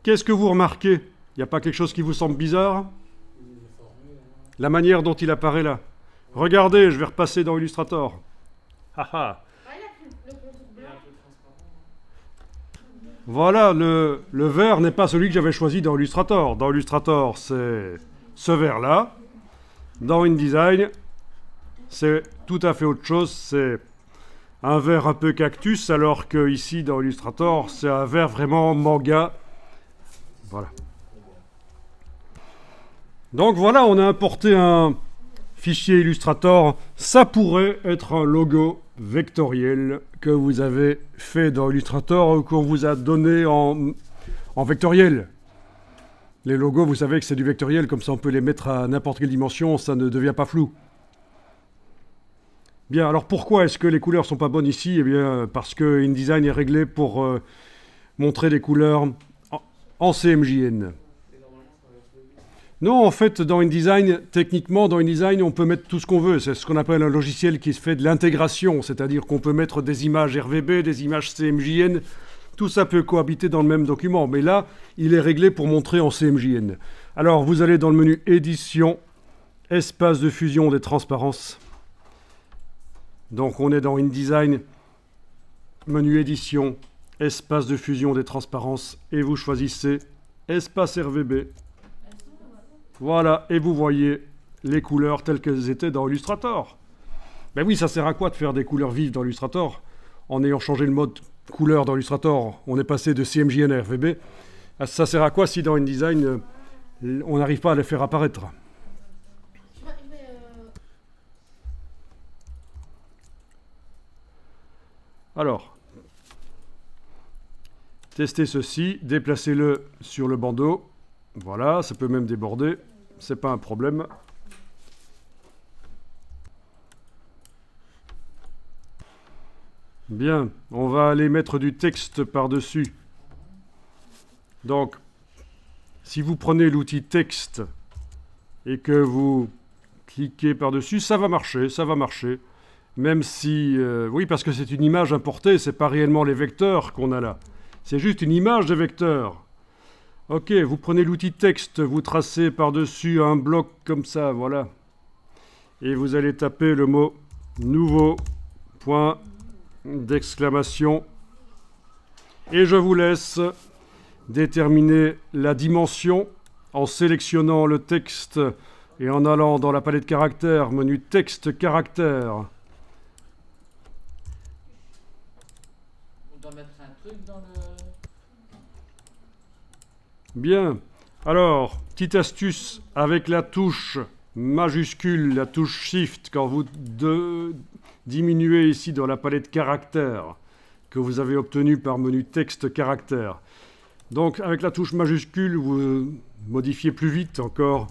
Qu'est-ce que vous remarquez? Il n'y a pas quelque chose qui vous semble bizarre? La manière dont il apparaît là. Regardez, je vais repasser dans Illustrator. Haha. Voilà, le vert n'est pas celui que j'avais choisi dans Illustrator. Dans Illustrator, c'est ce vert-là. Dans InDesign, c'est tout à fait autre chose. C'est un vert un peu cactus, alors que ici, dans Illustrator, c'est un vert vraiment manga. Voilà. Donc voilà, on a importé un fichier Illustrator. Ça pourrait être un logo vectoriel que vous avez fait dans Illustrator ou qu'on vous a donné en vectoriel. Les logos, vous savez que c'est du vectoriel, comme ça on peut les mettre à n'importe quelle dimension, ça ne devient pas flou. Bien, alors pourquoi est-ce que les couleurs ne sont pas bonnes ici? Eh bien, parce que InDesign est réglé pour montrer des couleurs en CMJN. Non, en fait, dans InDesign, techniquement, dans InDesign, on peut mettre tout ce qu'on veut. C'est ce qu'on appelle un logiciel qui fait de l'intégration, c'est-à-dire qu'on peut mettre des images RVB, des images CMJN. Tout ça peut cohabiter dans le même document. Mais là, il est réglé pour montrer en CMJN. Alors, vous allez dans le menu Édition, Espace de fusion des transparences. Donc, on est dans InDesign, menu Édition, Espace de fusion des transparences. Et vous choisissez Espace RVB. Voilà, et vous voyez les couleurs telles qu'elles étaient dans Illustrator. Ben oui, ça sert à quoi de faire des couleurs vives dans Illustrator? En ayant changé le mode couleur dans Illustrator, on est passé de CMJN à RVB. Ça sert à quoi si dans InDesign, on n'arrive pas à les faire apparaître? Alors, testez ceci, déplacez-le sur le bandeau. Voilà, ça peut même déborder. C'est pas un problème. Bien, on va aller mettre du texte par-dessus. Donc, si vous prenez l'outil texte et que vous cliquez par-dessus, ça va marcher, ça va marcher. Même si, oui, parce que c'est une image importée, c'est pas réellement les vecteurs qu'on a là. C'est juste une image de vecteurs. Ok, vous prenez l'outil texte, vous tracez par-dessus un bloc comme ça, voilà. Et vous allez taper le mot nouveau, point d'exclamation. Et je vous laisse déterminer la dimension en sélectionnant le texte et en allant dans la palette caractères, menu texte caractère. On doit mettre un truc dans le... Bien. Alors, petite astuce avec la touche majuscule, la touche Shift, quand vous diminuez ici dans la palette caractères que vous avez obtenue par menu texte caractère. Donc, avec la touche majuscule, vous modifiez plus vite encore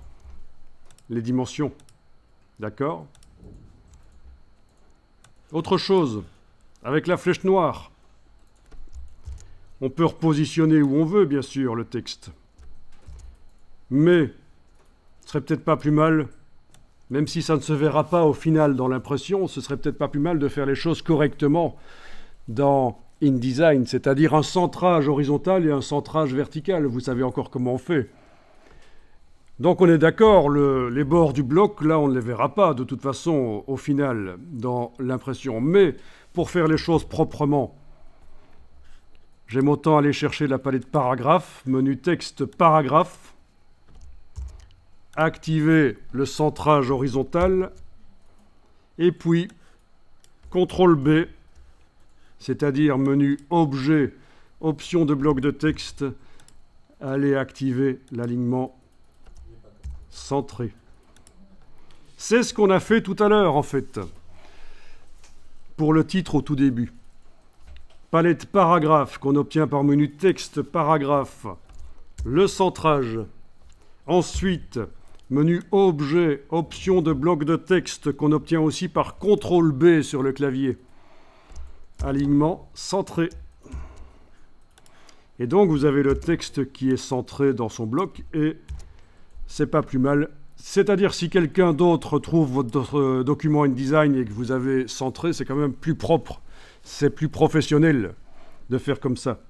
les dimensions. D'accord? Autre chose, avec la flèche noire, on peut repositionner où on veut, bien sûr, le texte. Mais, ce serait peut-être pas plus mal, même si ça ne se verra pas au final dans l'impression, ce serait peut-être pas plus mal de faire les choses correctement dans InDesign, c'est-à-dire un centrage horizontal et un centrage vertical. Vous savez encore comment on fait. Donc on est d'accord, les bords du bloc, là, on ne les verra pas de toute façon au final dans l'impression. Mais pour faire les choses proprement, j'aime autant aller chercher la palette paragraphe, menu texte paragraphe, activer le centrage horizontal, et puis CTRL B, c'est-à-dire menu objet, option de bloc de texte, aller activer l'alignement centré. C'est ce qu'on a fait tout à l'heure en fait, pour le titre au tout début. Palette paragraphe qu'on obtient par menu texte paragraphe, le centrage. Ensuite, menu objet, option de bloc de texte qu'on obtient aussi par CTRL B sur le clavier. Alignement centré. Et donc vous avez le texte qui est centré dans son bloc et c'est pas plus mal. C'est-à-dire si quelqu'un d'autre trouve votre document InDesign et que vous avez centré, c'est quand même plus propre. C'est plus professionnel de faire comme ça.